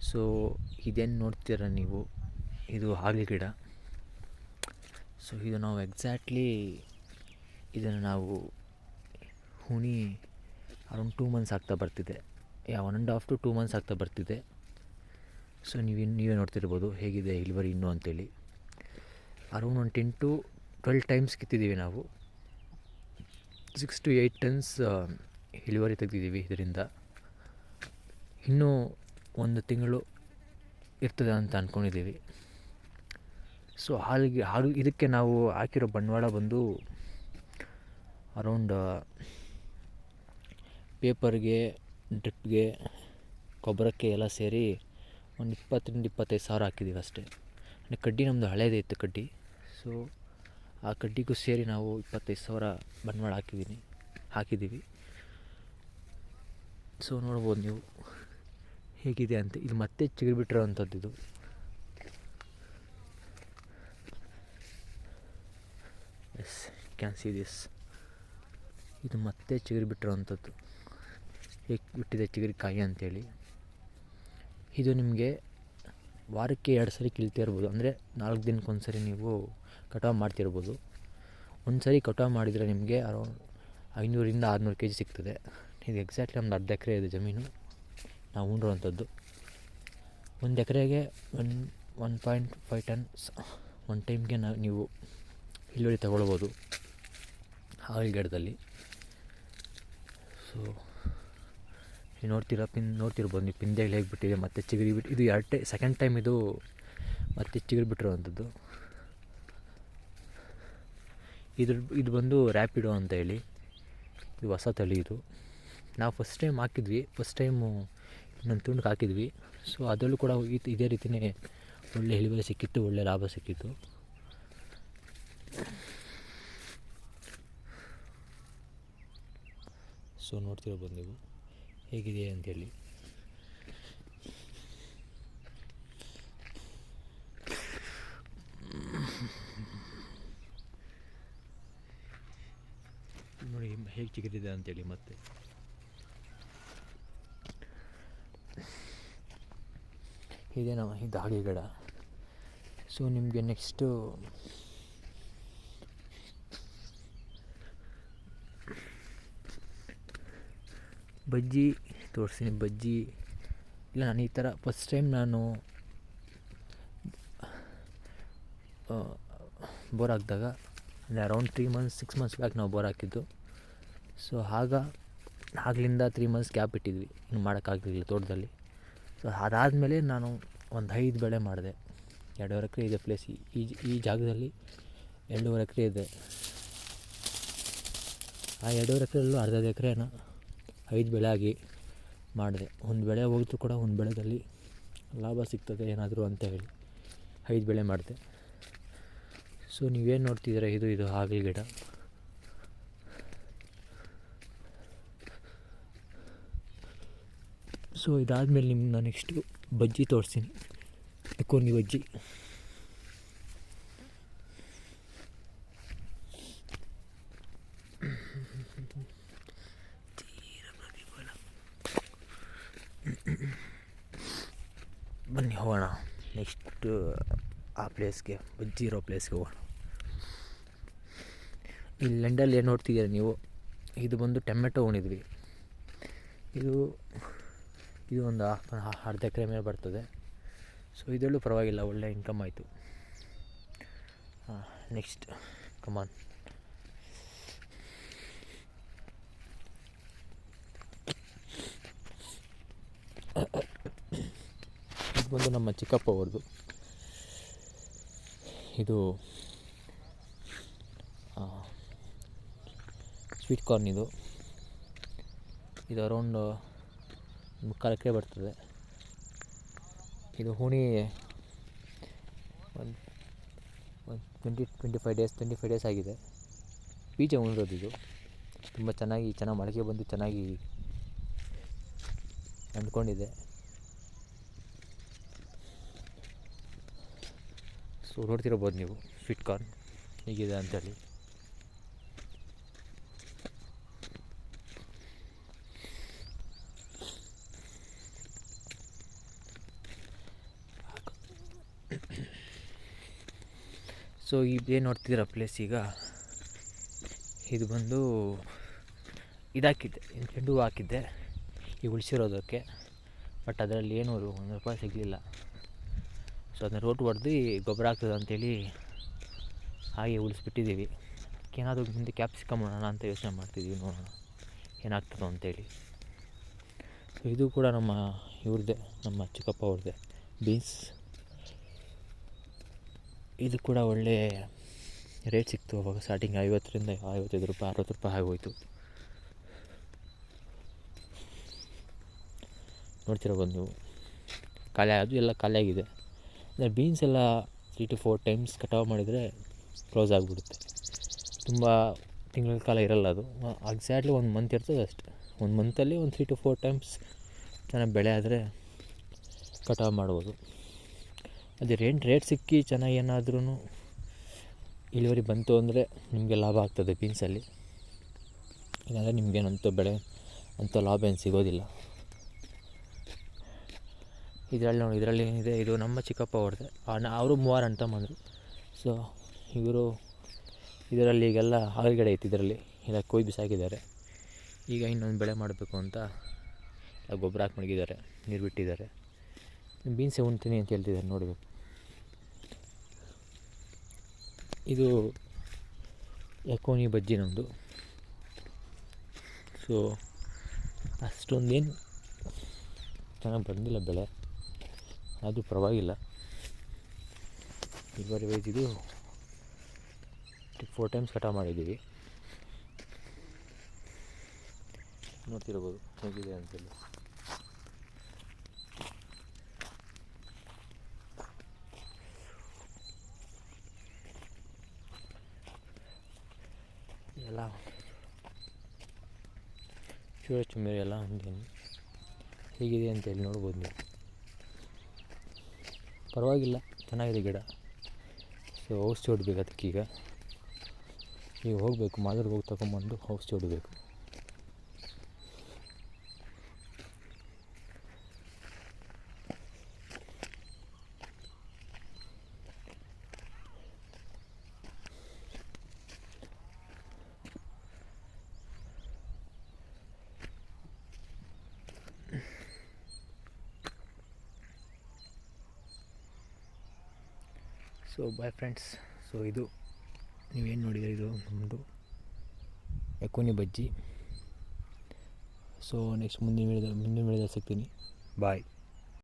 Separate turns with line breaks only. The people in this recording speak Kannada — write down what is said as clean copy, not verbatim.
ಸೊ ಇದೇನು ನೋಡ್ತೀರ ನೀವು, ಇದು ಹಾಗಲ ಗಿಡ. ಸೊ ಇದು ನಾವು ಎಕ್ಸಾಕ್ಟ್ಲಿ ಇದನ್ನು ನಾವು ಹುಣಿ ಅರೌಂಡ್ 2 ಮಂತ್ಸ್ ಆಗ್ತಾ ಬರ್ತಿದೆ, 1.5 to 2 ಮಂತ್ಸ್ ಆಗ್ತಾ ಬರ್ತಿದೆ. ಸೊ ನೀವೇ ನೋಡ್ತಿರ್ಬೋದು ಹೇಗಿದೆ ಇಳುವರಿ ಇನ್ನೂ ಅಂತೇಳಿ. ಅರೌಂಡ್ ಒಂದು 10 to 12 ಟೈಮ್ಸ್ ಕಿತ್ತಿದ್ದೀವಿ ನಾವು. 6 to 8 ಟನ್ಸ್ ಇಳುವರಿ ತೆಗೆದಿದ್ದೀವಿ ಇದರಿಂದ. ಇನ್ನೂ 1 ತಿಂಗಳು ಇರ್ತದೆ ಅಂತ ಅಂದ್ಕೊಂಡಿದ್ದೀವಿ. ಸೊ ಹಾಲು ಇದಕ್ಕೆ ನಾವು ಹಾಕಿರೋ ಬಂಡವಾಳ ಬಂದು ಅರೌಂಡ್ ಪೇಪರ್ಗೆ, ಡ್ರಿಪ್ಗೆ, ಗೊಬ್ಬರಕ್ಕೆ ಎಲ್ಲ ಸೇರಿ ಒಂದು 20-25 ಸಾವಿರ ಹಾಕಿದ್ದೀವಿ ಅಷ್ಟೇ. ಕಡ್ಡಿ ನಮ್ಮದು ಹಳೇದೇ ಇತ್ತು ಕಡ್ಡಿ. ಸೊ ಆ ಕಡ್ಡಿಗೂ ಸೇರಿ ನಾವು 25 ಸಾವಿರ ಬಂಡವಾಳ ಹಾಕಿದ್ದೀವಿ. ಸೊ ನೋಡ್ಬೋದು ನೀವು ಹೇಗಿದೆ ಅಂತ. ಇದು ಮತ್ತೆ ಚಿಗುರು ಬಿಟ್ಟಿರೋ ಅಂಥದ್ದು ಇದು. Yes, can see this. ಇದು ಮತ್ತೆ ಚಿಗುರು ಬಿಟ್ಟಿರೋ ಅಂಥದ್ದು. ಹೇಗೆ ಬಿಟ್ಟಿದೆ ಚಿಗುರಿಕಾಯಿ ಅಂಥೇಳಿ. ಇದು ನಿಮಗೆ ವಾರಕ್ಕೆ 2 ಸರಿ ಕೀಳ್ತಾ ಇರ್ಬೋದು. ಅಂದರೆ 4 ದಿನಕ್ಕೊಂದು ಸರಿ ನೀವು ಕಟಾವು ಮಾಡ್ತಿರ್ಬೋದು. ಒಂದು ಸರಿ ಕಟಾವು ಮಾಡಿದರೆ ನಿಮಗೆ ಅರೌಂಡ್ 500-600 kg ಸಿಗ್ತದೆ. ಇದು ಎಕ್ಸಾಕ್ಟ್ಲಿ ಒಂದು ಅರ್ಧ ಎಕರೆ ಇದೆ ಜಮೀನು ನಾವು ಉಂಡಿರುವಂಥದ್ದು. 1 ಎಕರೆಗೆ 1.5 ಟನ್ಸ್ ಒಂದು ಟೈಮ್ಗೆ ನೀವು ಇಳುವರಿ ತಗೊಳ್ಬೋದು ಹಾಗಲ ಗಿಡದಲ್ಲಿ. ಸೊ ನೀವು ನೋಡ್ತಿರ್ಬೋದು ನೀವು ಪಿಂದೆಗಳು ಹೇಗೆ ಬಿಟ್ಟಿದೆ, ಮತ್ತು ಚಿಗುರಿ ಬಿಟ್ಟು ಇದು ಸೆಕೆಂಡ್ ಟೈಮ್ ಇದು ಮತ್ತೆ ಚಿಗುರು ಬಿಟ್ಟಿರುವಂಥದ್ದು. ಇದು ಬಂದು ರ್ಯಾಪಿಡೋ ಅಂತ ಹೇಳಿ, ಇದು ಹೊಸ ತಳಿ. ಇದು ನಾವು ಫಸ್ಟ್ ಟೈಮು ಇನ್ನೊಂದು ತುಂಡಕ್ಕೆ ಹಾಕಿದ್ವಿ. ಸೊ ಅದರಲ್ಲೂ ಕೂಡ ಇದೇ ರೀತಿಯೇ ಒಳ್ಳೆ ಇಳುವರಿ ಸಿಕ್ಕಿತ್ತು, ಒಳ್ಳೆ ಲಾಭ ಸಿಕ್ಕಿತ್ತು. ಸೊ ನೋಡ್ತಿರ್ಬೋದು ನೀವು ಹೇಗಿದೆ ಅಂಥೇಳಿ. ನೋಡಿ ಹೇಗೆ ಚಿಗುರಿದೆ ಅಂಥೇಳಿ. ಮತ್ತೆ ಇದೆ ಇದು ಹಾಗಲ ಗಿಡ. ಸೊ ನಿಮಗೆ ನೆಕ್ಸ್ಟು ಬಜ್ಜಿ ತೋರಿಸ್ತೀನಿ. ಬಜ್ಜಿ ಇಲ್ಲ, ನಾನು ಈ ಥರ ಫಸ್ಟ್ ಟೈಮ್ ನಾನು ಬೋರ್ ಹಾಕಿದಾಗ, ಅಂದರೆ ಅರೌಂಡ್ 6 ಮಂತ್ಸ್ ಬ್ಯಾಕ್ ನಾವು ಬೋರ್ ಹಾಕಿದ್ದು. ಸೊ ಆಗ್ಲಿಂದ 3 ಮಂತ್ಸ್ ಗ್ಯಾಪ್ ಇಟ್ಟಿದ್ವಿ, ಇನ್ನು ಮಾಡೋಕ್ಕಾಗಲಿಲ್ಲ ತೋಟದಲ್ಲಿ. ಸೊ ಅದಾದಮೇಲೆ ನಾನು ಒಂದು 5 ಬೆಳೆ ಮಾಡಿದೆ. 2.5 ಎಕರೆ ಇದೆ ಪ್ಲೇಸ್. ಈ ಜಾಗದಲ್ಲಿ 2.5 ಎಕರೆ ಇದೆ. ಆ 2.5 ಎಕರೆಯಲ್ಲೂ ಅರ್ಧ ಎಕರೆನ 5 ಬೆಳೆ ಆಗಿ ಮಾಡಿದೆ. ಒಂದು ಬೆಳೆ ಹೋಗಿದ್ರು ಕೂಡ ಒಂದು ಬೆಳೆದಲ್ಲಿ ಲಾಭ ಸಿಗ್ತದೆ ಏನಾದರೂ ಅಂತ ಹೇಳಿ 5 ಬೆಳೆ ಮಾಡಿದೆ. ಸೊ ನೀವೇನು ನೋಡ್ತಿದ್ದೀರ, ಇದು ಹಾಗಲ ಗಿಡ. ಸೊ ಇದಾದಮೇಲೆ ನಿಮ್ಗೆ ನಾನು ನೆಕ್ಸ್ಟು ಬಜ್ಜಿ ತೋರಿಸ್ತೀನಿ. ಕೋನಿ ಬಜ್ಜಿ. ಬನ್ನಿ ಹೋಗೋಣ ನೆಕ್ಸ್ಟ್ ಆ ಪ್ಲೇಸ್ಗೆ, ಬಜ್ಜಿ ಇರೋ ಪ್ಲೇಸ್ಗೆ ಹೋಗೋಣ. ಈ ಲೆಂಡಲ್ಲಿ ಏನು ನೋಡ್ತಿದ್ದೀರ ನೀವು, ಇದು ಬಂದು ಟೊಮೆಟೊ ಉಣಿದ್ವಿ. ಇದು ಒಂದು ಅರ್ಧ ಎಕರೆ ಮೇಲೆ ಬರ್ತದೆ. ಸೊ ಇದರಲ್ಲೂ ಪರವಾಗಿಲ್ಲ, ಒಳ್ಳೆ ಇನ್ಕಮ್ ಆಯಿತು. ನೆಕ್ಸ್ಟ್ ಕಮಾನ್. ಇದು ಬಂದು ನಮ್ಮ ಚಿಕ್ಕಪ್ಪ ಅವ್ರದ್ದು. ಇದು ಸ್ವೀಟ್ ಕಾರ್ನ್. ಇದು ಅರೌಂಡ್ 3/4 ಎಕರೆ ಬರ್ತದೆ. ಇದು ಹುಣಿ ಒಂದು 25 ಡೇಸ್ ಆಗಿದೆ. ಬೀಜ ಉಣಿರೋದು. ಇದು ತುಂಬ ಚೆನ್ನಾಗಿ ಮೊಳಕೆ ಬಂದು ಚೆನ್ನಾಗಿ ಅಂದ್ಕೊಂಡಿದೆ. ಸೊ ನೋಡ್ತಿರ್ಬೋದು ನೀವು ಸ್ವೀಟ್ ಕಾರ್ನ್ ಹೇಗಿದೆ ಅಂತೇಳಿ. ಸೊ ಇದೇನು ನೋಡ್ತಿದ್ದೀರ ಪ್ಲೇಸ್ ಈಗ, ಇದು ಬಂದು ಇದಾಕಿದ್ದೆ, ಚೆಂಡು ಹೂವು ಹಾಕಿದ್ದೆ ಈಗ ಉಳಿಸಿರೋದಕ್ಕೆ. ಬಟ್ ಅದರಲ್ಲಿ ಏನೂ ₹1 ಸಿಗಲಿಲ್ಲ. ಸೊ ಅದನ್ನ ರೋಟ್ ಹೊಡೆದು ಗೊಬ್ಬರ ಆಗ್ತದೆ ಅಂಥೇಳಿ ಹಾಗೆ ಉಳಿಸ್ಬಿಟ್ಟಿದ್ದೀವಿ. ಏನಾದರೂ ಮುಂದೆ ಕ್ಯಾಪ್ಸಿಕಮ್ ಮಾಡೋಣ ಅಂತ ಯೋಚನೆ ಮಾಡ್ತಿದ್ದೀವಿ, ನೋಡೋಣ ಏನಾಗ್ತದೋ ಅಂಥೇಳಿ. ಸೊ ಇದು ಕೂಡ ನಮ್ಮ ಇವ್ರದ್ದೇ, ನಮ್ಮ ಚಿಕ್ಕಪ್ಪ ಅವ್ರದ್ದೇ ಬೀನ್ಸ್. ಇದು ಕೂಡ ಒಳ್ಳೆ ರೇಟ್ ಸಿಕ್ತು ಅವಾಗ ಸ್ಟಾರ್ಟಿಂಗ್, 50ರಿಂದ ₹55, ₹60 ಆಗೋಯ್ತು. ನೋಡ್ತಿರ್ಬೋದು ನೀವು, ಖಾಲಿ ಅದು ಎಲ್ಲ ಖಾಲಿಯಾಗಿದೆ. ಅಂದರೆ ಬೀನ್ಸ್ ಎಲ್ಲ 3 to 4 ಟೈಮ್ಸ್ ಕಟಾವು ಮಾಡಿದರೆ ಕ್ಲೋಸ್ ಆಗಿಬಿಡುತ್ತೆ. ತುಂಬ ತಿಂಗಳ ಕಾಲ ಇರಲ್ಲ ಅದು, ಎಕ್ಸಾಕ್ಟ್ಲಿ 1 ಮಂತ್ ಇರ್ತದೆ ಅಷ್ಟೆ. 1 ಮಂತಲ್ಲಿ 3 to 4 ಟೈಮ್ಸ್ ಚೆನ್ನಾಗಿ ಬೆಳೆ ಆದರೆ ಕಟಾವು ಮಾಡ್ಬೋದು. ಅದೇ ರೇಟ್ ಸಿಕ್ಕಿ ಚೆನ್ನಾಗಿ ಏನಾದ್ರೂ ಇಳುವರಿ ಬಂತು ಅಂದರೆ ನಿಮಗೆ ಲಾಭ ಆಗ್ತದೆ ಬೀನ್ಸಲ್ಲಿ. ಇಲ್ಲಾಂದರೆ ನಿಮಗೇನಂತ ಬೆಳೆ ಅಂಥ ಲಾಭ ಏನು ಸಿಗೋದಿಲ್ಲ. ಇದರಲ್ಲಿ ನೋಡಿ, ಇದರಲ್ಲಿ ಏನಿದೆ, ಇದು ನಮ್ಮ ಚಿಕ್ಕಪ್ಪ ಅವ್ರದ್ದೇ. ಅವರು 3 ಅಣ್ಣ ತಮ್ಮಂದರು. ಸೊ ಇವರು ಇದರಲ್ಲಿ ಈಗೆಲ್ಲ ಆಲೂಗಡ್ಡೆ ಐತಿ, ಇದರಲ್ಲಿ ಎಲ್ಲ ಕೊಯ್ದು ಬಿಸಾಕಿದ್ದಾರೆ. ಈಗ ಇನ್ನೊಂದು ಬೆಳೆ ಮಾಡಬೇಕು ಅಂತ ಗೊಬ್ಬರ ಹಾಕಿ ಮಡಗಿದ್ದಾರೆ, ನೀರು ಬಿಟ್ಟಿದ್ದಾರೆ. ಬೀನ್ಸೇ ಉಣ್ತೀನಿ ಅಂತ ಹೇಳ್ತಿದ್ದಾರೆ, ನೋಡಬೇಕು. ಇದು ಯಕೋನಿ ಬಜ್ಜಿ ನಮ್ಮದು. ಸೊ ಅಷ್ಟೊಂದೇನು ಚೆನ್ನಾಗಿ ಬಂದಿಲ್ಲ ಬೆಳೆ, ಅದು ಪರವಾಗಿಲ್ಲ. ಇಳುವರಿ ವೈಸ್ ಇದು 4 ಟೈಮ್ಸ್ ಕಟಾವು ಮಾಡಿದ್ದೀವಿ. ನೋಡ್ತಿರ್ಬೋದು ಹೇಗಿದೆ ಅಂತೇಳಿ. ಎಲ್ಲ ಚೂರಚುಮ್ಮೇರಿ ಎಲ್ಲ ಹಂಗೆ ಹೇಗಿದೆ ಅಂತೇಳಿ ನೋಡ್ಬೋದು ನೀವು. ಪರವಾಗಿಲ್ಲ, ಚೆನ್ನಾಗಿದೆ ಗಿಡ. ಸೊ ಔಷಧಿ ಹೊಡಿಬೇಕು ಅದಕ್ಕೀಗ. ಈಗ ಹೋಗಬೇಕು, ಮಾದೂರಿಗೆ ಹೋಗಿ ತಗೊಂಬಂದು ಔಷಧಿ ಹೊಡಿಬೇಕು. So bye friends. ಸೊ ಇದು ನೀವೇನು ನೋಡಿದರೆ ಇದು ನಮ್ಮದು ಯಕೋನಿ ಬಜ್ಜಿ. ಸೊ ನೆಕ್ಸ್ಟ್ ಮುಂದಿನ ವಿಡಿಯೋದಲ್ಲಿ ಸಿಗ್ತೀನಿ. ಬಾಯ್.